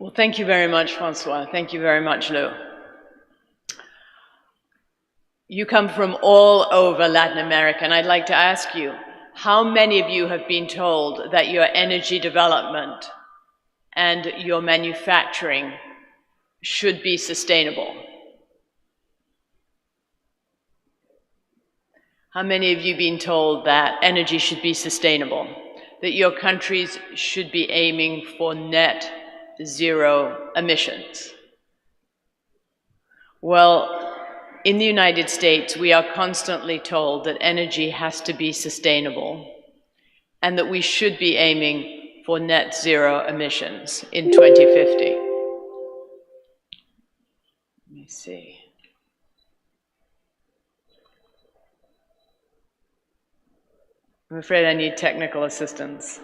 Well, thank you very much, Francois. Thank you very much, Lou. You come from all over Latin America, and I'd like to ask you, how many of you have been told that your energy development and your manufacturing should be sustainable? How many of you have been told that energy should be sustainable, that your countries should be aiming for net zero emissions? Well, in the United States, we are constantly told that energy has to be sustainable and that we should be aiming for net zero emissions in 2050. Let me see. I'm afraid I need technical assistance.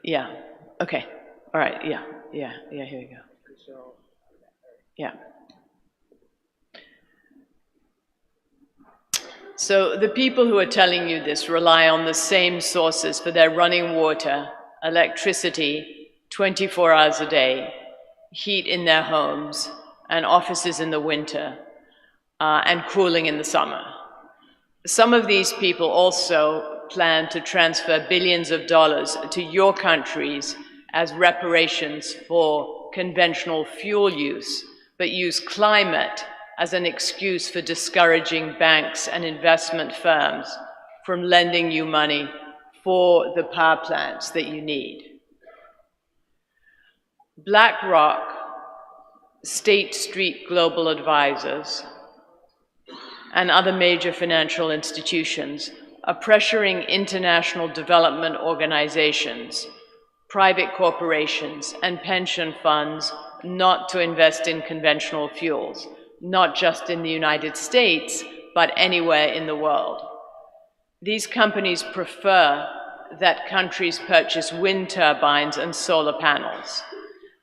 Yeah, okay, all right, yeah, here we go. Yeah. So the people who are telling you this rely on the same sources for their running water, electricity, 24 hours a day, heat in their homes, and offices in the winter, and cooling in the summer. Some of these people also plan to transfer billions of dollars to your countries as reparations for conventional fuel use, but use climate as an excuse for discouraging banks and investment firms from lending you money for the power plants that you need. BlackRock, State Street Global Advisors, and other major financial institutions are pressuring international development organizations, private corporations, and pension funds not to invest in conventional fuels, not just in the United States, but anywhere in the world. These companies prefer that countries purchase wind turbines and solar panels,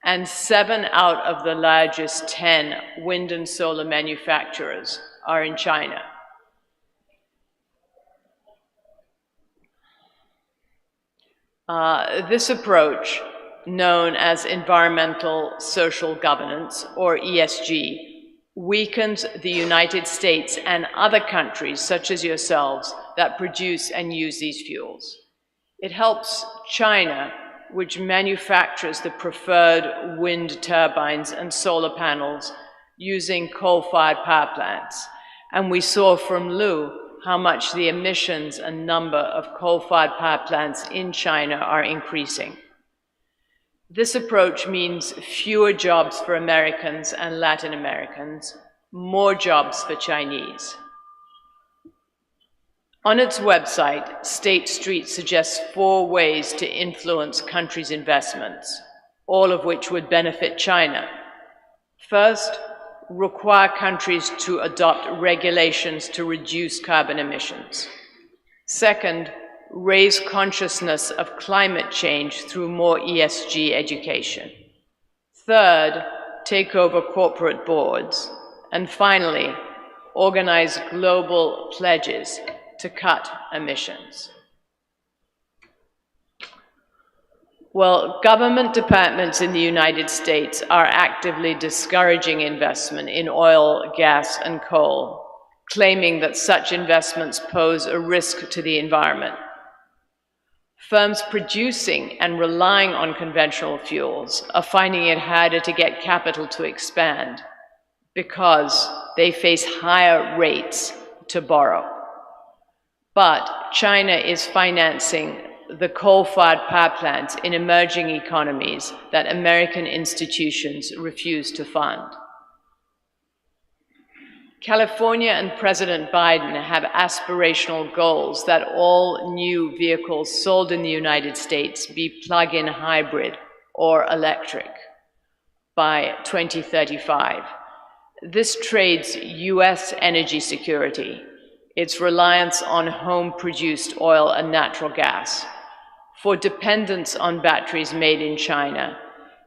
and 7 out of the largest 10 wind and solar manufacturers are in China. This approach, known as environmental social governance, or ESG, weakens the United States and other countries, such as yourselves, that produce and use these fuels. It helps China, which manufactures the preferred wind turbines and solar panels using coal-fired power plants. And we saw from Lou how much the emissions and number of coal-fired power plants in China are increasing. This approach means fewer jobs for Americans and Latin Americans, more jobs for Chinese. On its website, State Street suggests 4 ways to influence countries' investments, all of which would benefit China. First, require countries to adopt regulations to reduce carbon emissions. Second, raise consciousness of climate change through more ESG education. Third, take over corporate boards. And finally, organize global pledges to cut emissions. Well, government departments in the United States are actively discouraging investment in oil, gas, and coal, claiming that such investments pose a risk to the environment. Firms producing and relying on conventional fuels are finding it harder to get capital to expand because they face higher rates to borrow. But China is financing the coal-fired power plants in emerging economies that American institutions refuse to fund. California and President Biden have aspirational goals that all new vehicles sold in the United States be plug-in hybrid or electric by 2035. This trades US energy security, its reliance on home-produced oil and natural gas, for dependence on batteries made in China,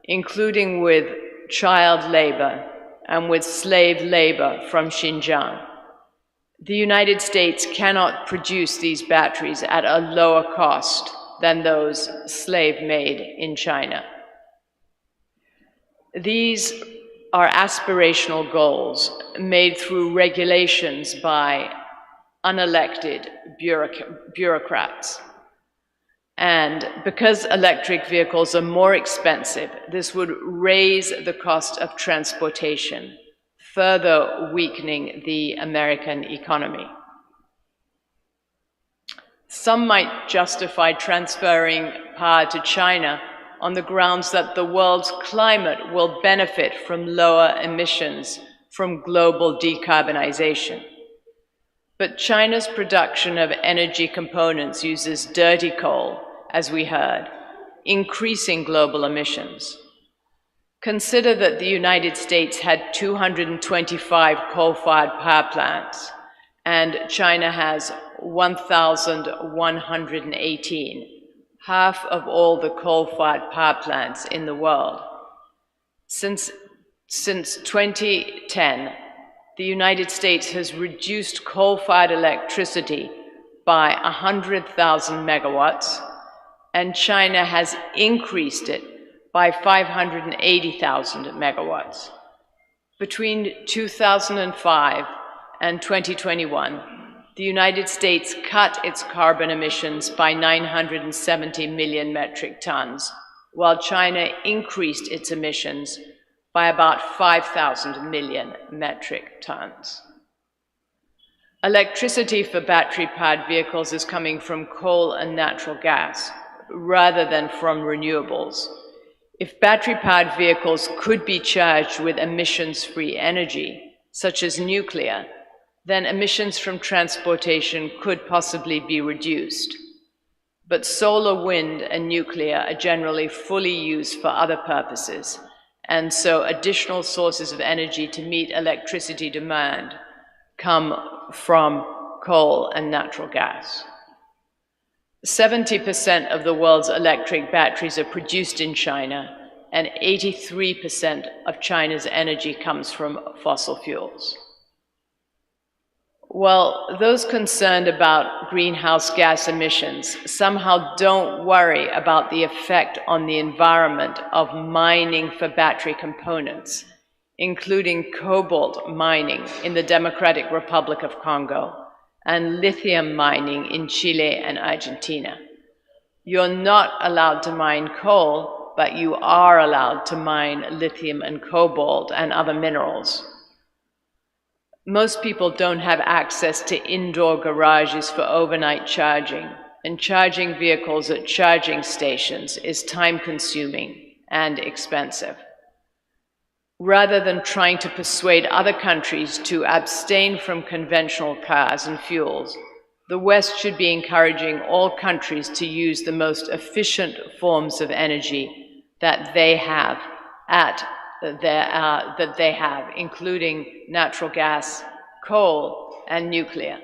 including with child labor and with slave labor from Xinjiang. The United States cannot produce these batteries at a lower cost than those slave-made in China. These are aspirational goals made through regulations by unelected bureaucrats. And because electric vehicles are more expensive, this would raise the cost of transportation, further weakening the American economy. Some might justify transferring power to China on the grounds that the world's climate will benefit from lower emissions from global decarbonization. But China's production of energy components uses dirty coal, as we heard, increasing global emissions. Consider that the United States had 225 coal-fired power plants, and China has 1,118, half of all the coal-fired power plants in the world. Since 2010, the United States has reduced coal-fired electricity by 100,000 megawatts, and China has increased it by 580,000 megawatts. Between 2005 and 2021, the United States cut its carbon emissions by 970 million metric tons, while China increased its emissions by about 5,000 million metric tons. Electricity for battery-powered vehicles is coming from coal and natural gas, rather than from renewables. If battery-powered vehicles could be charged with emissions-free energy, such as nuclear, then emissions from transportation could possibly be reduced. But solar, wind, and nuclear are generally fully used for other purposes, and so additional sources of energy to meet electricity demand come from coal and natural gas. 70% of the world's electric batteries are produced in China, and 83% of China's energy comes from fossil fuels. Well, those concerned about greenhouse gas emissions somehow don't worry about the effect on the environment of mining for battery components, including cobalt mining in the Democratic Republic of Congo and lithium mining in Chile and Argentina. You're not allowed to mine coal, but you are allowed to mine lithium and cobalt and other minerals. Most people don't have access to indoor garages for overnight charging, and charging vehicles at charging stations is time-consuming and expensive. Rather than trying to persuade other countries to abstain from conventional cars and fuels, the West should be encouraging all countries to use the most efficient forms of energy that they have, including natural gas, coal, and nuclear.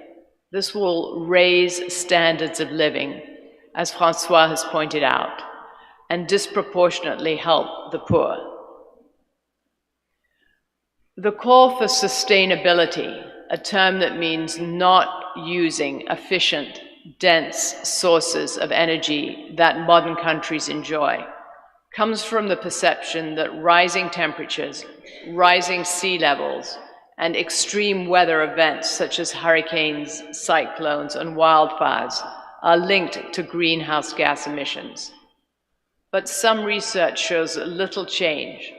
This will raise standards of living, as Francois has pointed out, and disproportionately help the poor. The call for sustainability, a term that means not using efficient, dense sources of energy that modern countries enjoy, comes from the perception that rising temperatures, rising sea levels, and extreme weather events such as hurricanes, cyclones, and wildfires are linked to greenhouse gas emissions. But some research shows little change.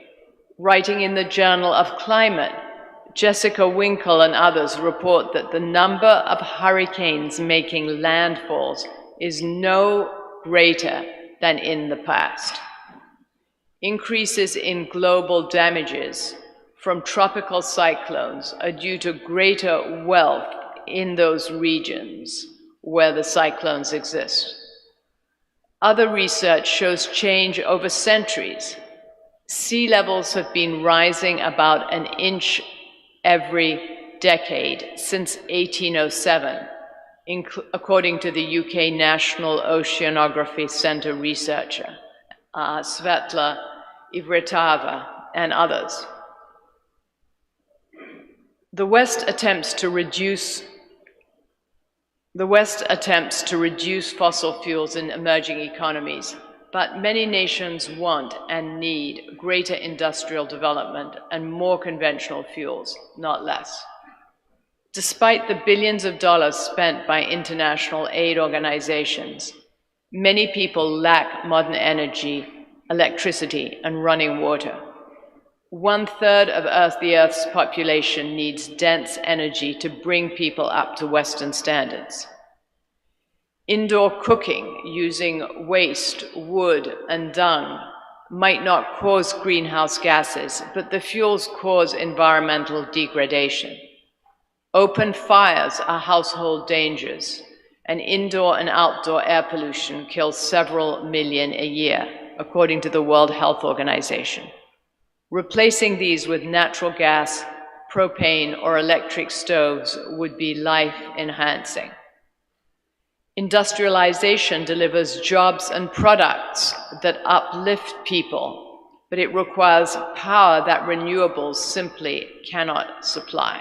Writing in the Journal of Climate, Jessica Winkle and others report that the number of hurricanes making landfalls is no greater than in the past. Increases in global damages from tropical cyclones are due to greater wealth in those regions where the cyclones exist. Other research shows change over centuries. Sea levels have been rising about an inch every decade since 1807, according to the UK National Oceanography Centre researcher, Svetla Ivretava, and others. The West attempts to reduce The West attempts to reduce fossil fuels in emerging economies, but many nations want and need greater industrial development and more conventional fuels, not less. Despite the billions of dollars spent by international aid organizations, many people lack modern energy, electricity, and running water. 1/3 of the Earth's population needs dense energy to bring people up to Western standards. Indoor cooking using waste, wood, and dung might not cause greenhouse gases, but the fuels cause environmental degradation. Open fires are household dangers, and indoor and outdoor air pollution kills several million a year, according to the World Health Organization. Replacing these with natural gas, propane, or electric stoves would be life-enhancing. Industrialization delivers jobs and products that uplift people, but it requires power that renewables simply cannot supply.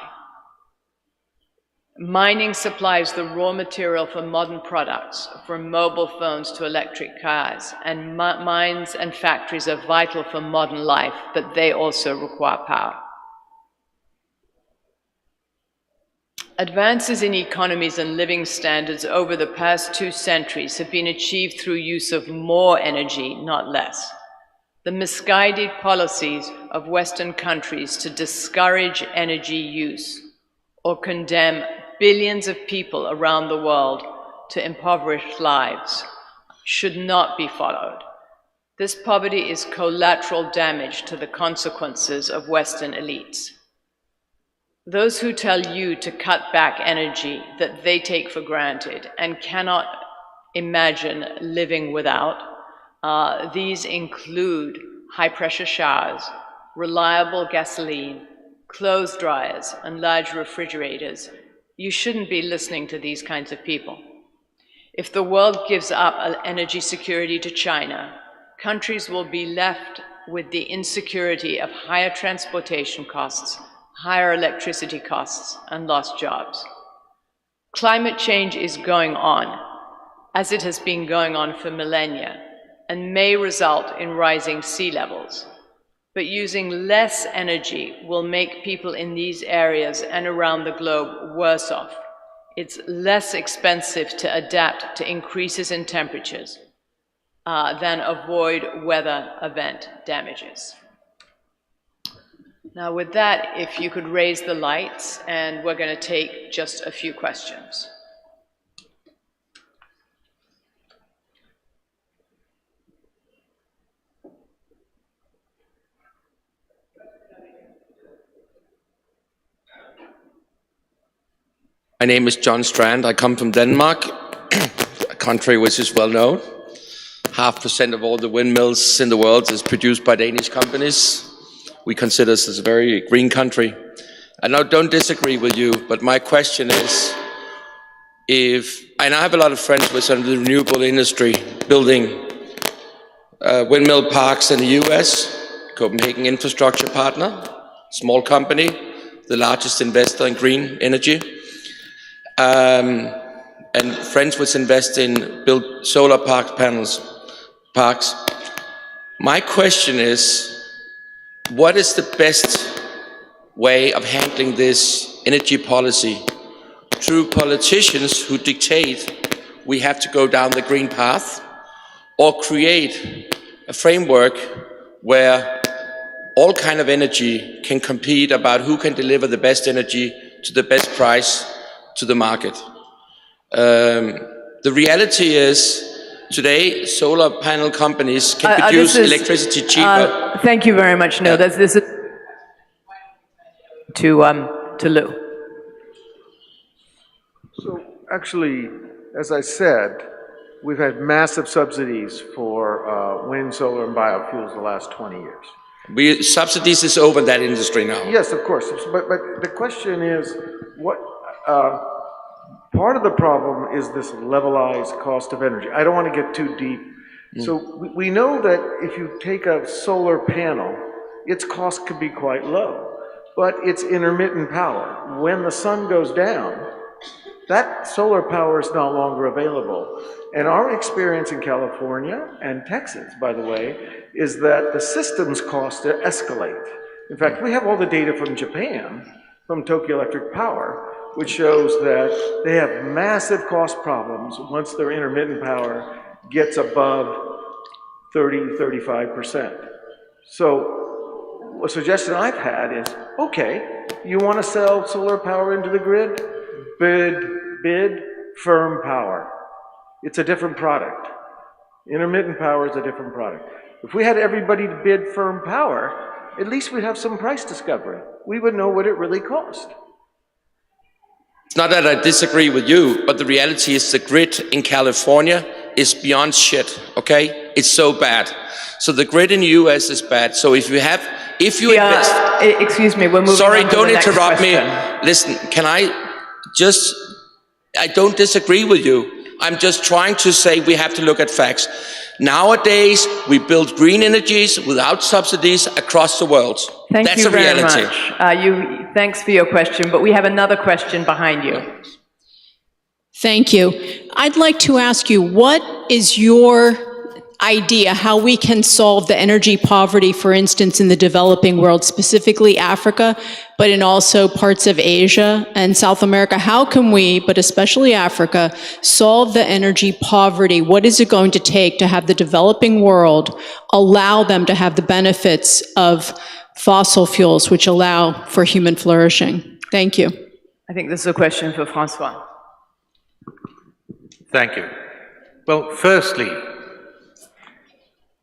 Mining supplies the raw material for modern products, from mobile phones to electric cars, and mines and factories are vital for modern life, but they also require power. Advances in economies and living standards over the past 2 centuries have been achieved through use of more energy, not less. The misguided policies of Western countries to discourage energy use or condemn billions of people around the world to impoverished lives should not be followed. This poverty is collateral damage to the consequences of Western elites. Those who tell you to cut back energy that they take for granted and cannot imagine living without, these include high-pressure showers, reliable gasoline, clothes dryers, and large refrigerators. You shouldn't be listening to these kinds of people. If the world gives up energy security to China, countries will be left with the insecurity of higher transportation costs, higher electricity costs, and lost jobs. Climate change is going on, as it has been going on for millennia, and may result in rising sea levels. But using less energy will make people in these areas and around the globe worse off. It's less expensive to adapt to increases in temperatures than avoid weather event damages. Now with that, if you could raise the lights, and we're going to take just a few questions. My name is John Strand. I come from Denmark, a country which is well known. 0.5% of all the windmills in the world is produced by Danish companies. We consider this as a very green country. And I don't disagree with you, but my question is, and I have a lot of friends within the renewable industry building windmill parks in the US, Copenhagen Infrastructure Partner, small company, the largest investor in green energy. And friends which invest in build solar parks. My question is, what is the best way of handling this energy policy? Through politicians who dictate we have to go down the green path, or create a framework where all kind of energy can compete about who can deliver the best energy to the best price to the market. The reality is, today, solar panel companies can produce electricity cheaper. Thank you very much. No, this is to Lou. So actually, as I said, we've had massive subsidies for wind, solar, and biofuels the last 20 years. Subsidies is over that industry now. Yes, of course. But the question is, what part of the problem is this levelized cost of energy. I don't want to get too deep. So we know that if you take a solar panel, its cost could be quite low, but it's intermittent power. When the sun goes down, That solar power is no longer available. And our experience in California and Texas, by the way, is that the systems cost escalate. In fact, we have all the data from Japan, from Tokyo Electric Power, which shows that they have massive cost problems once their intermittent power gets above 30–35%. So a suggestion I've had is, okay, you want to sell solar power into the grid? Bid firm power. It's a different product. Intermittent power is a different product. If we had everybody to bid firm power, at least we'd have some price discovery. We would know what it really cost. It's not that I disagree with you, but the reality is the grid in California is beyond shit, okay? It's so bad. So the grid in the US is bad. So if you invest... Excuse me, we're moving Sorry, on to don't the next interrupt me. question. Listen, I don't disagree with you. I'm just trying to say we have to look at facts. Nowadays, we build green energies without subsidies across the world. That's Thank you a reality. very much. Thanks for your question, but we have another question behind you. Thank you. I'd like to ask you, what is your idea how we can solve the energy poverty, for instance, in the developing world, specifically Africa, but in also parts of Asia and South America? How can we, but especially Africa, solve the energy poverty? What is it going to take to have the developing world allow them to have the benefits of fossil fuels, which allow for human flourishing? Thank you. I think this is a question for Francois. Thank you. Well, firstly,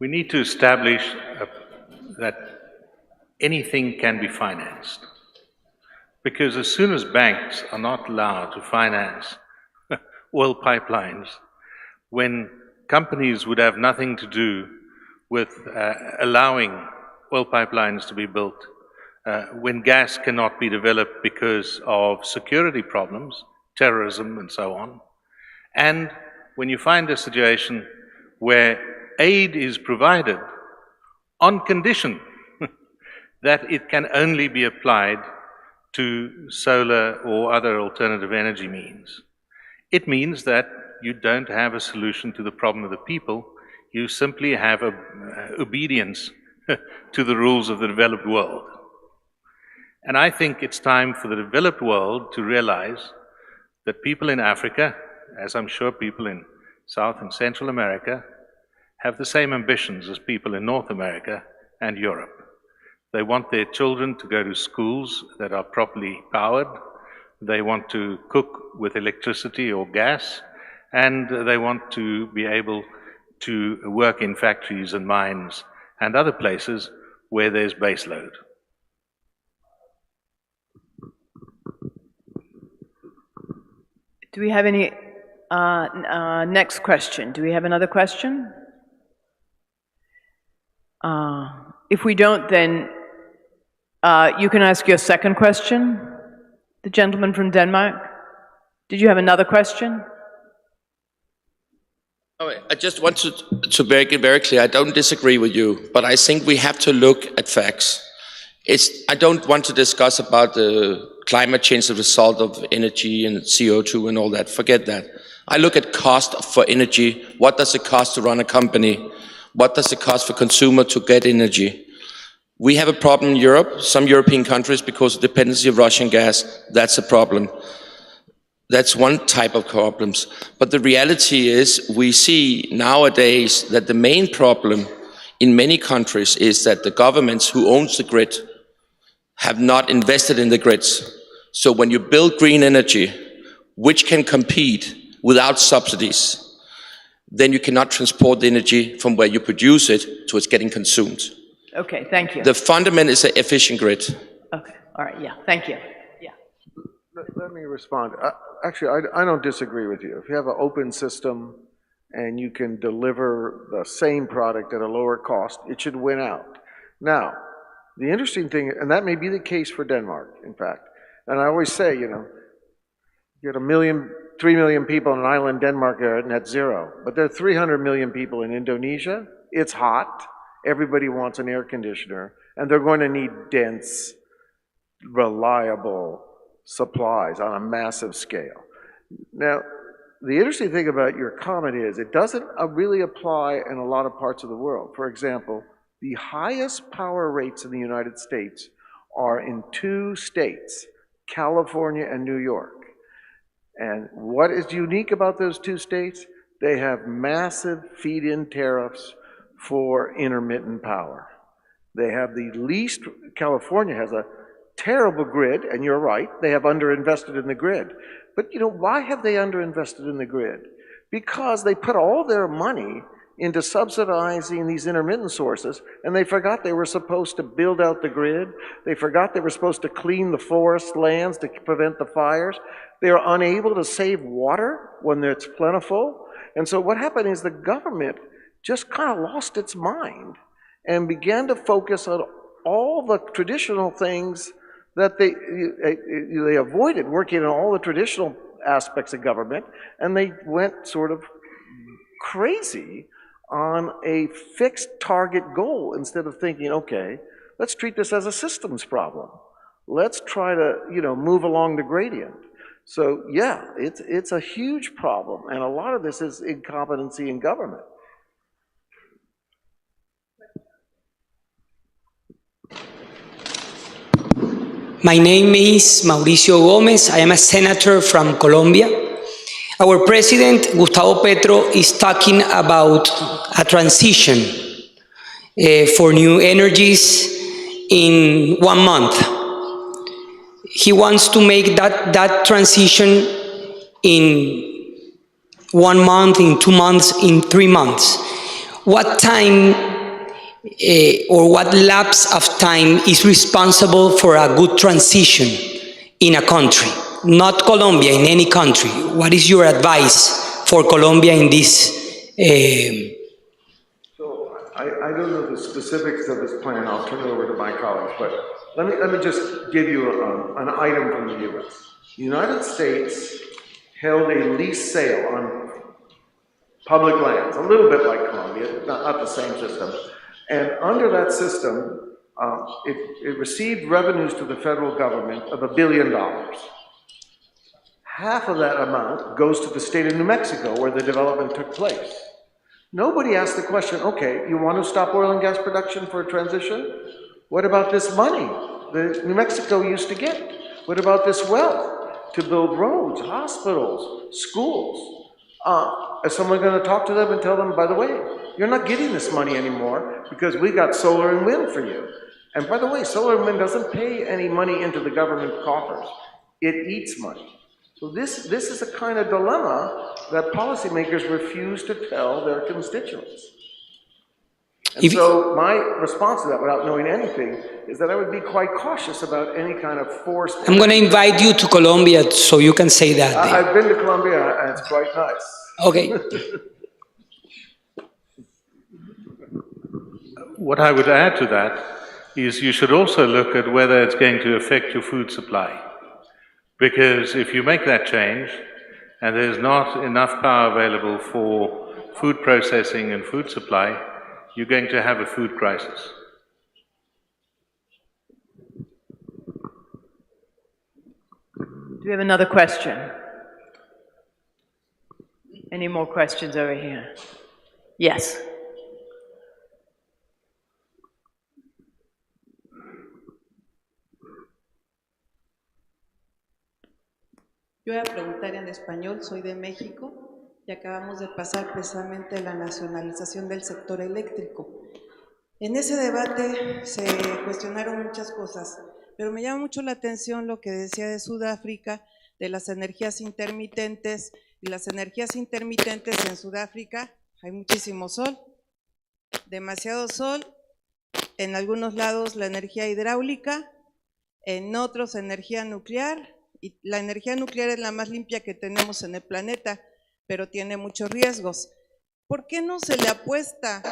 we need to establish that anything can be financed. Because as soon as banks are not allowed to finance oil pipelines, when companies would have nothing to do with allowing oil pipelines to be built, when gas cannot be developed because of security problems, terrorism and so on, and when you find a situation where aid is provided on condition that it can only be applied to solar or other alternative energy means, it means that you don't have a solution to the problem of the people. You simply have obedience to the rules of the developed world. And I think it's time for the developed world to realize that people in Africa, as I'm sure people in South and Central America, have the same ambitions as people in North America and Europe. They want their children to go to schools that are properly powered. They want to cook with electricity or gas, and they want to be able to work in factories and mines and other places where there's base load. Do we have any next question? Do we have another question? If we don't, then you can ask your second question. The gentleman from Denmark. Did you have another question? I just want to make it very clear, I don't disagree with you, but I think we have to look at facts. I don't want to discuss about the climate change, the result of energy and CO2 and all that, forget that. I look at cost for energy. What does it cost to run a company? What does it cost for consumer to get energy? We have a problem in Europe, some European countries, because of dependency of Russian gas. That's a problem. That's one type of problems. But the reality is, we see nowadays that the main problem in many countries is that the governments who owns the grid have not invested in the grids. So when you build green energy, which can compete without subsidies, then you cannot transport the energy from where you produce it to it's getting consumed. Okay, thank you. The fundament is an efficient grid. Okay, all right, yeah, thank you. Yeah. Let me respond. Actually, I don't disagree with you. If you have an open system and you can deliver the same product at a lower cost, it should win out. Now, the interesting thing, and that may be the case for Denmark, in fact, and I always say, you get 3 million people in an island, Denmark, are at net zero, but there are 300 million people in Indonesia. It's hot. Everybody wants an air conditioner, and they're going to need dense, reliable supplies on a massive scale. Now, the interesting thing about your comment is it doesn't really apply in a lot of parts of the world. For example, the highest power rates in the United States are in 2 states, California and New York. And what is unique about those 2 states? They have massive feed-in tariffs for intermittent power. They have the least, California has a terrible grid, and you're right, they have underinvested in the grid. But you know, why have they underinvested in the grid? Because they put all their money into subsidizing these intermittent sources, and they forgot they were supposed to build out the grid. They forgot they were supposed to clean the forest lands to prevent the fires. They are unable to save water when it's plentiful. And so what happened is the government just kind of lost its mind and began to focus on all the traditional things that they avoided working on all the traditional aspects of government, and they went sort of crazy on a fixed target goal instead of thinking, okay, let's treat this as a systems problem. Let's try to, move along the gradient. So yeah, it's a huge problem, and a lot of this is incompetency in government. My name is Mauricio Gomez. I am a senator from Colombia. Our president, Gustavo Petro, is talking about a transition for new energies in 1 month. He wants to make that transition in 1 month, in 2 months, in 3 months. What time or what lapse of time is responsible for a good transition in a country? Not Colombia, in any country. What is your advice for Colombia in this? So I don't know the specifics of this plan. I'll turn it over to my colleagues, but let me just give you an item from the U.S. The United States held a lease sale on public lands, a little bit like Colombia, not the same system. And under that system, it received revenues to the federal government of $1 billion. Half of that amount goes to the state of New Mexico, where the development took place. Nobody asked the question, okay, you want to stop oil and gas production for a transition? What about this money that New Mexico used to get? What about this wealth to build roads, hospitals, schools? Is someone going to talk to them and tell them, by the way, you're not getting this money anymore because we got solar and wind for you. And by the way, solar and wind doesn't pay any money into the government coffers. It eats money. So this is a kind of dilemma that policymakers refuse to tell their constituents. And so my response to that, without knowing anything, is that I would be quite cautious about any kind of forced... I'm going to invite you to Colombia so you can say that. I've been to Colombia, and it's quite nice. Okay. What I would add to that is you should also look at whether it's going to affect your food supply. Because if you make that change and there's not enough power available for food processing and food supply, you're going to have a food crisis. Do we have another question? Any more questions over here? Yes. Yo voy a preguntar en español, soy de México y acabamos de pasar precisamente la nacionalización del sector eléctrico. En ese debate se cuestionaron muchas cosas, pero me llama mucho la atención lo que decía de Sudáfrica, de las energías intermitentes, y las energías intermitentes en Sudáfrica hay muchísimo sol, demasiado sol, en algunos lados la energía hidráulica, en otros energía nuclear, y la energía nuclear es la más limpia que tenemos en el planeta, pero tiene muchos riesgos. ¿Por qué no se le apuesta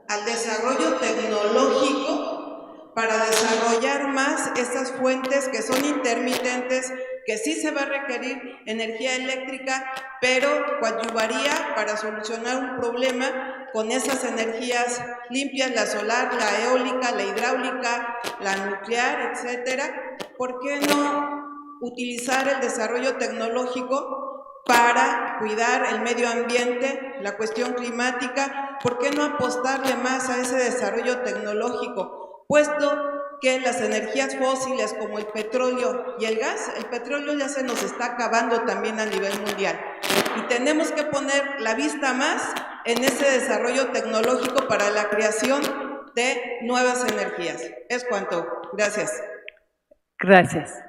al desarrollo tecnológico para desarrollar más estas fuentes que son intermitentes, que sí se va a requerir energía eléctrica, pero coadyuvaría para solucionar un problema con esas energías limpias, la solar, la eólica, la hidráulica, la nuclear, etcétera? ¿Por qué no utilizar el desarrollo tecnológico para cuidar el medio ambiente, la cuestión climática? ¿Por qué no apostarle más a ese desarrollo tecnológico? Puesto que las energías fósiles como el petróleo y el gas, el petróleo ya se nos está acabando también a nivel mundial. Y tenemos que poner la vista más en ese desarrollo tecnológico para la creación de nuevas energías. Es cuanto. Gracias. Gracias.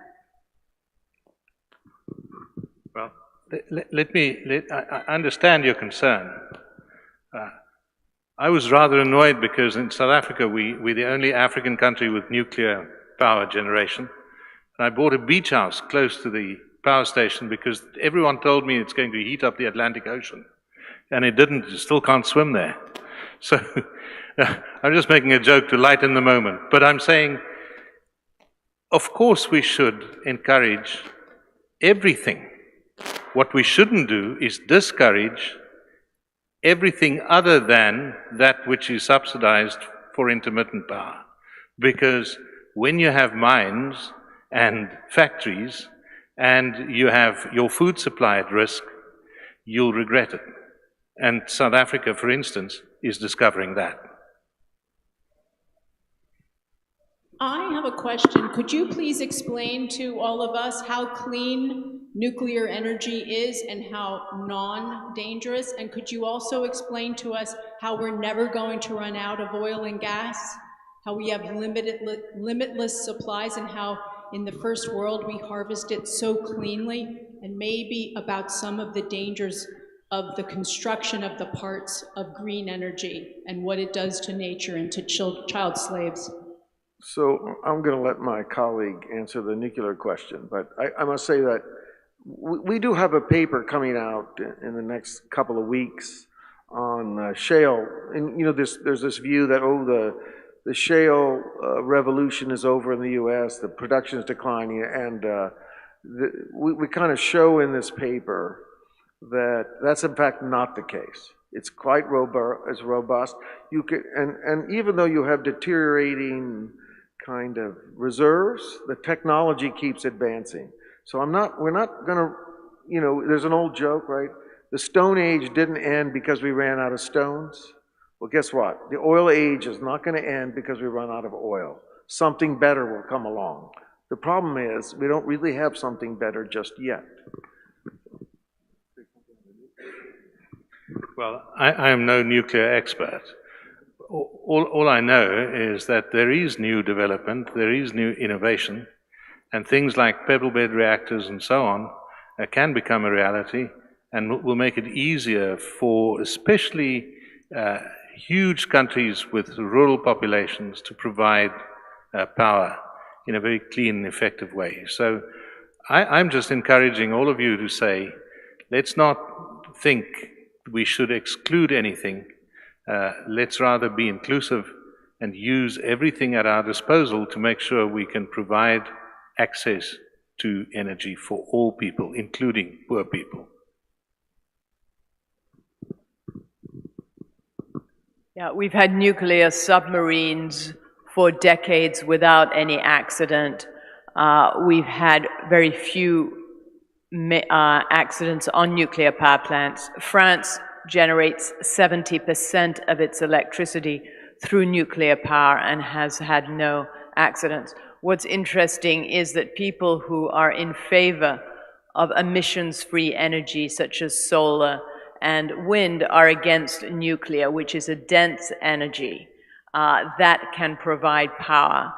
Well, I understand your concern. I was rather annoyed because in South Africa we're the only African country with nuclear power generation. And I bought a beach house close to the power station because everyone told me it's going to heat up the Atlantic Ocean. And it didn't, you still can't swim there. So I'm just making a joke to lighten the moment. But I'm saying, of course we should encourage everything. What we shouldn't do is discourage everything other than that which is subsidized for intermittent power. Because when you have mines and factories and you have your food supply at risk, you'll regret it. And South Africa, for instance, is discovering that. I have a question. Could you please explain to all of us how clean nuclear energy is and how non-dangerous? And could you also explain to us how we're never going to run out of oil and gas, how we have limitless supplies, and how in the first world we harvest it so cleanly, and maybe about some of the dangers of the construction of the parts of green energy and what it does to nature and to child slaves? So I'm going to let my colleague answer the nuclear question, but I must say that we do have a paper coming out in the next couple of weeks on shale, and you know, there's this view that the shale revolution is over in the U.S., the production is declining, and we kind of show in this paper that that's in fact not the case. It's quite robust. You could, and even though you have deteriorating kind of reserves, the technology keeps advancing. So we're not gonna, you know, there's an old joke, right? The Stone Age didn't end because we ran out of stones. Well, guess what? The oil age is not gonna end because we run out of oil. Something better will come along. The problem is we don't really have something better just yet. Well, I am no nuclear expert. All I know is that there is new development, there is new innovation, and things like pebble bed reactors and so on can become a reality and will make it easier for especially huge countries with rural populations to provide power in a very clean and effective way. So I'm just encouraging all of you to say, let's not think we should exclude anything. Let's rather be inclusive and use everything at our disposal to make sure we can provide access to energy for all people, including poor people. Yeah, we've had nuclear submarines for decades without any accident. We've had very few accidents on nuclear power plants. France generates 70% of its electricity through nuclear power and has had no accidents. What's interesting is that people who are in favor of emissions-free energy, such as solar and wind, are against nuclear, which is a dense energy that can provide power.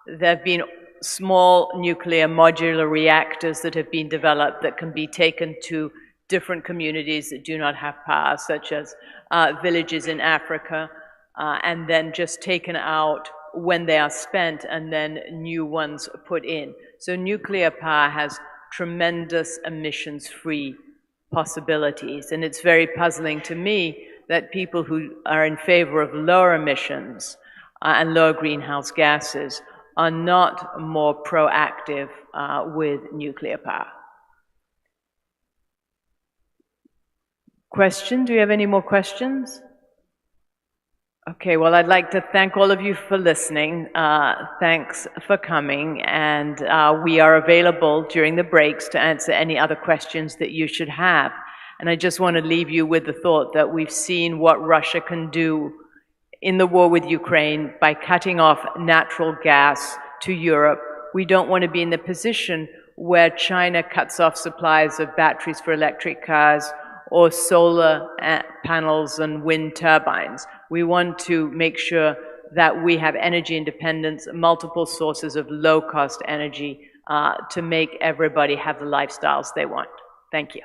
There have been small nuclear modular reactors that have been developed that can be taken to different communities that do not have power, such as villages in Africa, and then just taken out when they are spent and then new ones put in. So nuclear power has tremendous emissions-free possibilities, and it's very puzzling to me that people who are in favor of lower emissions and lower greenhouse gases are not more proactive with nuclear power. Question? Do you have any more questions? Okay, well, I'd like to thank all of you for listening. Thanks for coming, and we are available during the breaks to answer any other questions that you should have. And I just want to leave you with the thought that we've seen what Russia can do in the war with Ukraine by cutting off natural gas to Europe. We don't want to be in the position where China cuts off supplies of batteries for electric cars or solar panels and wind turbines. We want to make sure that we have energy independence, multiple sources of low-cost energy to make everybody have the lifestyles they want. Thank you.